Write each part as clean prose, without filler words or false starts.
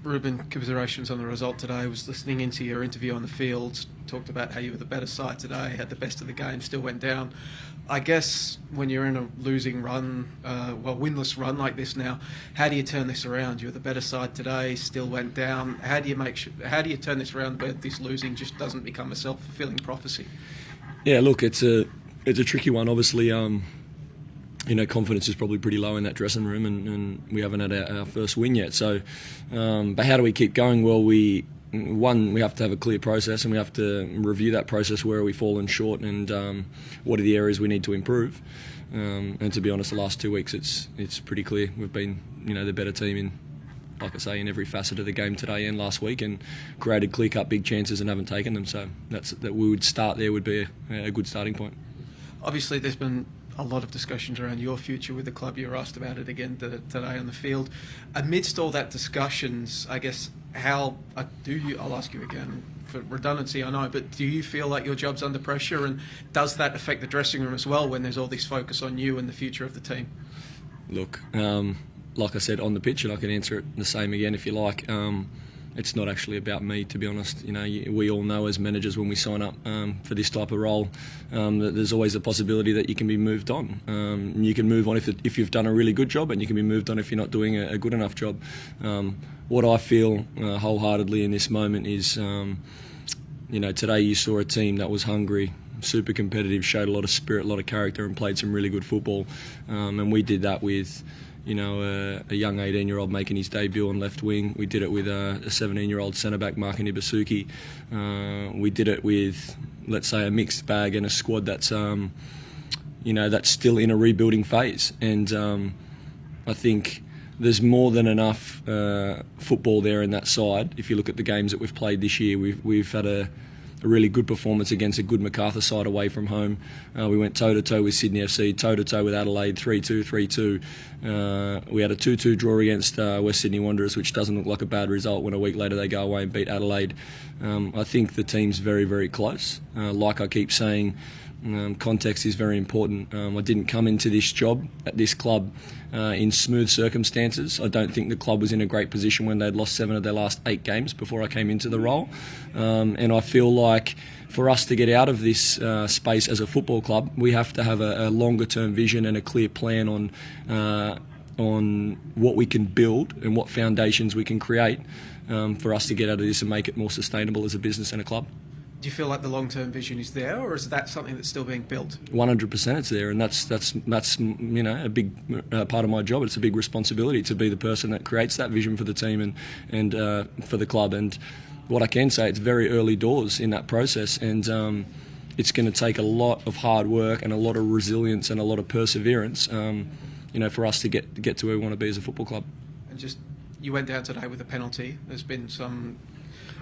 Ruben, commiserations on the result today. I was listening into your interview on the field, talked about how you were the better side today, had the best of the game, still went down. I guess when you're in a losing run, winless run like this now, how do you turn this around? You're the better side today, still went down. How do you turn this around where this losing just doesn't become a self-fulfilling prophecy? Yeah, look, it's a tricky one. Obviously, confidence is probably pretty low in that dressing room, and we haven't had our first win yet. So, but how do we keep going? Well, we have to have a clear process, and we have to review that process. Where are we falling short, and what are the areas we need to improve? And to be honest, the last 2 weeks, it's pretty clear. We've been, the better team in, like I say, in every facet of the game today and last week, and created clear-cut big chances and haven't taken them. So that we would start there would be a good starting point. Obviously, there's been a lot of discussions around your future with the club. You were asked about it again today on the field. Amidst all that discussions, I guess, I'll ask you again for redundancy, I know, but do you feel like your job's under pressure, and does that affect the dressing room as well when there's all this focus on you and the future of the team? Look, like I said on the pitch, and I can answer it the same again if you like, it's not actually about me, to be honest. We all know as managers when we sign up for this type of role that there's always a possibility that you can be moved on. You can move on if you've done a really good job, and you can be moved on if you're not doing a good enough job. What I feel wholeheartedly in this moment is, today you saw a team that was hungry, super competitive, showed a lot of spirit, a lot of character, and played some really good football. And we did that with a young 18-year-old making his debut on left wing. We did it with a 17-year-old centre-back marking IBUSUKI. We did it with, let's say, a mixed bag and a squad that's, that's still in a rebuilding phase. And I think there's more than enough football there in that side. If you look at the games that we've played this year, we've had a really good performance against a good Macarthur side away from home. We went toe-to-toe with Sydney FC, toe-to-toe with Adelaide, 3-2, 3-2. We had a 2-2 draw against West Sydney Wanderers, which doesn't look like a bad result when a week later they go away and beat Adelaide. I think the team's very, very close. Like I keep saying, context is very important. I didn't come into this job at this club in smooth circumstances. I don't think the club was in a great position when they'd lost 7 of their last 8 games before I came into the role. And I feel like for us to get out of this space as a football club, we have to have a longer term vision and a clear plan on what we can build and what foundations we can create for us to get out of this and make it more sustainable as a business and a club. Do you feel like the long-term vision is there, or is that something that's still being built? 100% it's there, and that's a big part of my job. It's a big responsibility to be the person that creates that vision for the team and for the club. And what I can say, it's very early doors in that process, and it's going to take a lot of hard work and a lot of resilience and a lot of perseverance, for us to get to where we want to be as a football club. And you went down today with a penalty. There's been some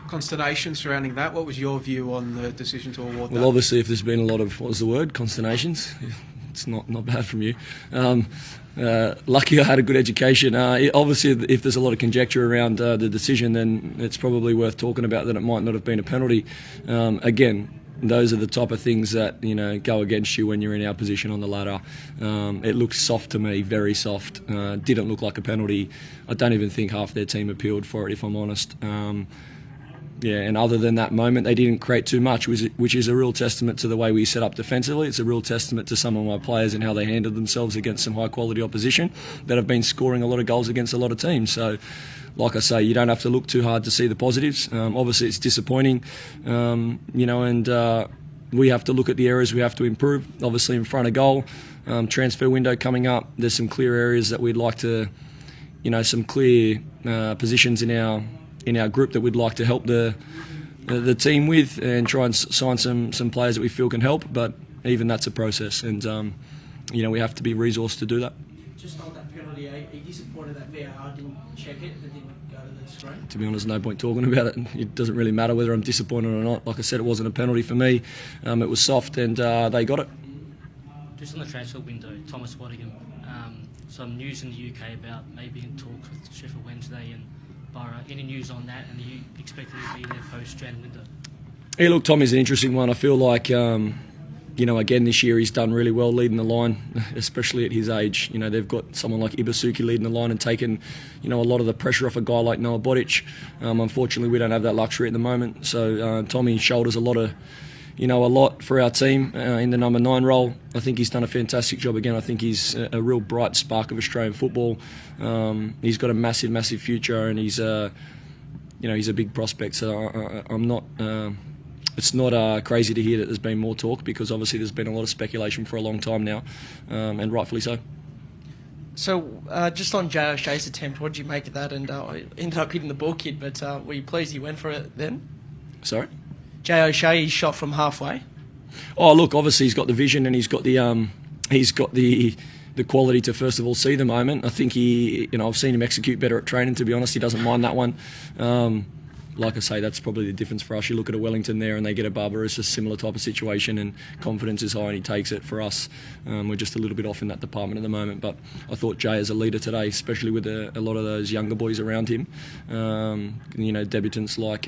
consternation surrounding that. What was your view on the decision to award that? Well, obviously, if there's been a lot of, what was the word, consternations, it's not bad from you. Lucky I had a good education. Obviously, if there's a lot of conjecture around the decision, then it's probably worth talking about that it might not have been a penalty. Again, those are the type of things that go against you when you're in our position on the ladder. It looks soft to me, very soft. Didn't look like a penalty. I don't even think half their team appealed for it, if I'm honest. And other than that moment, they didn't create too much, which is a real testament to the way we set up defensively. It's a real testament to some of my players and how they handled themselves against some high-quality opposition that have been scoring a lot of goals against a lot of teams. So, like I say, you don't have to look too hard to see the positives. Obviously, it's disappointing, and we have to look at the areas we have to improve. Obviously, in front of goal, transfer window coming up, there's some clear areas that we'd like to, some clear positions in our group that we'd like to help the team with and try and sign some players that we feel can help. But even that's a process, and we have to be resourced to do that. Just on that penalty, are you disappointed that VAR didn't check it, that didn't go to the screen? To be honest, no point talking about it. It doesn't really matter whether I'm disappointed or not. Like I said, it wasn't a penalty for me. It was soft, and they got it. Just on the transfer window, Thomas Waddingham, some news in the UK about maybe in talks with Sheffield Wednesday and Borough. Any news on that, and are you expected to be there post-Jan window? Hey, look, Tommy's an interesting one. I feel like Again this year he's done really well leading the line, especially at his age. They've got someone like IBUSUKI leading the line and taken, a lot of the pressure off a guy like Noah Bodic. Unfortunately, we don't have that luxury at the moment. So Tommy shoulders a lot for our team in the number 9 role. I think he's done a fantastic job again. I think he's a real bright spark of Australian football. He's got a massive, massive future, and he's a big prospect. So I'm not. It's not crazy to hear that there's been more talk, because obviously there's been a lot of speculation for a long time now, and rightfully so. So, just on Jay O'Shea's attempt, what did you make of that? And ended up hitting the ball kid, but were you pleased he went for it then? Sorry? Jay O'Shea shot from halfway. Oh, look, obviously he's got the vision, and he's got the quality to first of all see the moment. I think I've seen him execute better at training, to be honest. He doesn't mind that one. Like I say, that's probably the difference for us. You look at a Wellington there and they get a Barber. It's a similar type of situation, and confidence is high and he takes it. For us, we're just a little bit off in that department at the moment. But I thought Jay as a leader today, especially with a lot of those younger boys around him, debutants like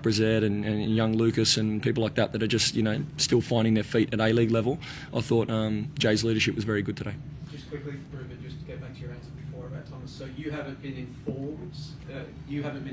Brizette and young Lucas and people like that are just, still finding their feet at A-League level. I thought Jay's leadership was very good today. Just quickly, Ruben, just to get back to your answer before about Thomas. So you haven't been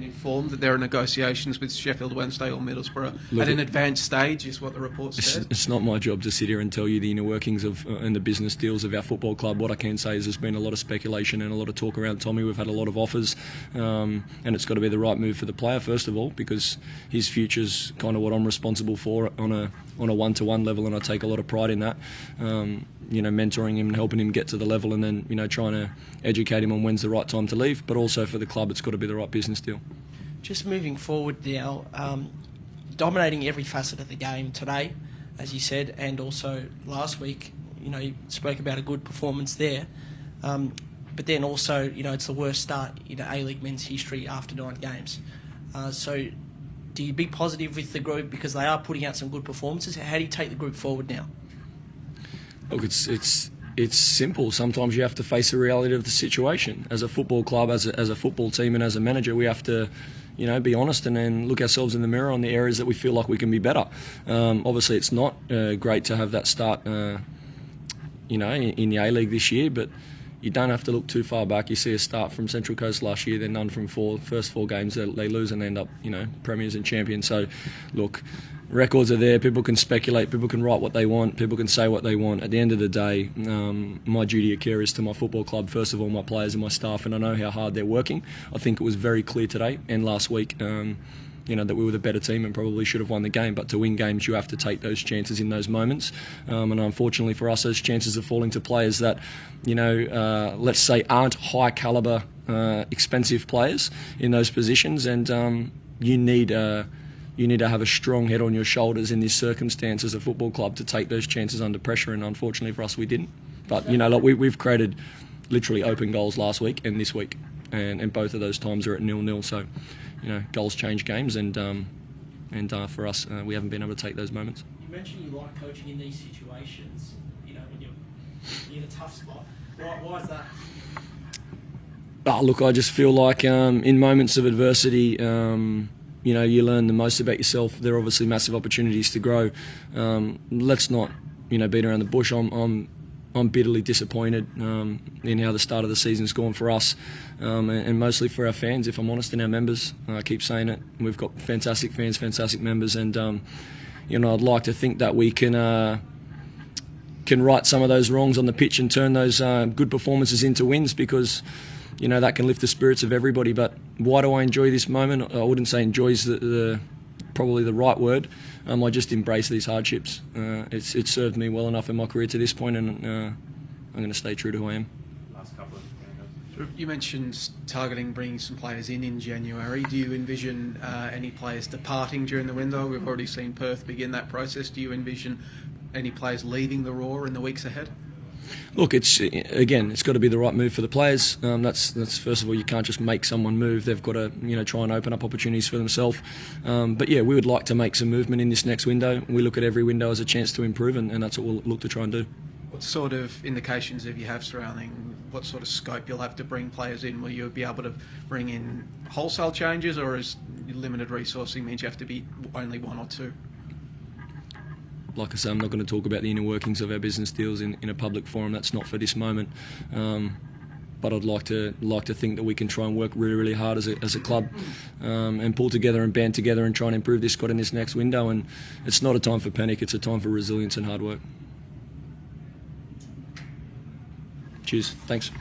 informed that there are negotiations with Sheffield Wednesday or Middlesbrough at an advanced stage, is what the report said? It's not my job to sit here and tell you the inner workings of and the business deals of our football club. What I can say is there's been a lot of speculation and a lot of talk around Tommy. We've had a lot of offers, and it's got to be the right move for the player, first of all, because his future's kind of what I'm responsible for on a one-to-one level, and I take a lot of pride in that. Mentoring him and helping him get to the level, and then trying to educate him on when's the right time to leave. But also for the club, it's got to be the right business deal. Just moving forward now, dominating every facet of the game today, as you said, and also last week. You spoke about a good performance there, but then also it's the worst start in A-League men's history after 9 games. So do you be positive with the group, because they are putting out some good performances? How do you take the group forward now? Look, it's simple. Sometimes you have to face the reality of the situation. As a football club, as a football team, and as a manager, we have to, be honest and then look ourselves in the mirror on the areas that we feel like we can be better. Obviously, it's not great to have that start, in the A-League this year, but you don't have to look too far back. You see a start from Central Coast last year, then none from first 4 games they lose, and they end up, premiers and champions. So, look, records are there. People can speculate. People can write what they want. People can say what they want. At the end of the day, my duty of care is to my football club, first of all, my players and my staff, and I know how hard they're working. I think it was very clear today and last week, that we were the better team and probably should have won the game. But to win games, you have to take those chances in those moments. And unfortunately for us, those chances are falling to players that, let's say, aren't high calibre, expensive players in those positions. And you need to have a strong head on your shoulders in this circumstance as a football club to take those chances under pressure. And unfortunately for us, we didn't. But we've created literally open goals last week and this week, and both of those times are at 0-0. So, goals change games, and for us, we haven't been able to take those moments. You mentioned you like coaching in these situations. When you're in a tough spot. Why is that? Look, I just feel like in moments of adversity, you learn the most about yourself. There are obviously massive opportunities to grow. Let's not, beat around the bush. I'm bitterly disappointed in how the start of the season's gone for us, and mostly for our fans, if I'm honest, and our members. I keep saying it. We've got fantastic fans, fantastic members, and I'd like to think that we can right some of those wrongs on the pitch and turn those good performances into wins, because that can lift the spirits of everybody. But why do I enjoy this moment? I wouldn't say enjoy is probably the right word. I just embrace these hardships. It's served me well enough in my career to this point, and I'm going to stay true to who I am. Last couple of You mentioned targeting bringing some players in January. Do you envision any players departing during the window? We've already seen Perth begin that process. Do you envision any players leaving the Roar in the weeks ahead? Look, it's got to be the right move for the players. That's first of all, you can't just make someone move. They've got to try and open up opportunities for themselves. But yeah, we would like to make some movement in this next window. We look at every window as a chance to improve, and that's what we'll look to try and do. What sort of indications have you have surrounding what sort of scope you'll have to bring players in? Will you be able to bring in wholesale changes, or is limited resourcing means you have to be only 1 or 2? like I say, I'm not going to talk about the inner workings of our business deals in a public forum. That's not for this moment. But I'd like to think that we can try and work really, really hard as a club, and pull together and band together and try and improve this squad in this next window. And it's not a time for panic; it's a time for resilience and hard work. Cheers. Thanks.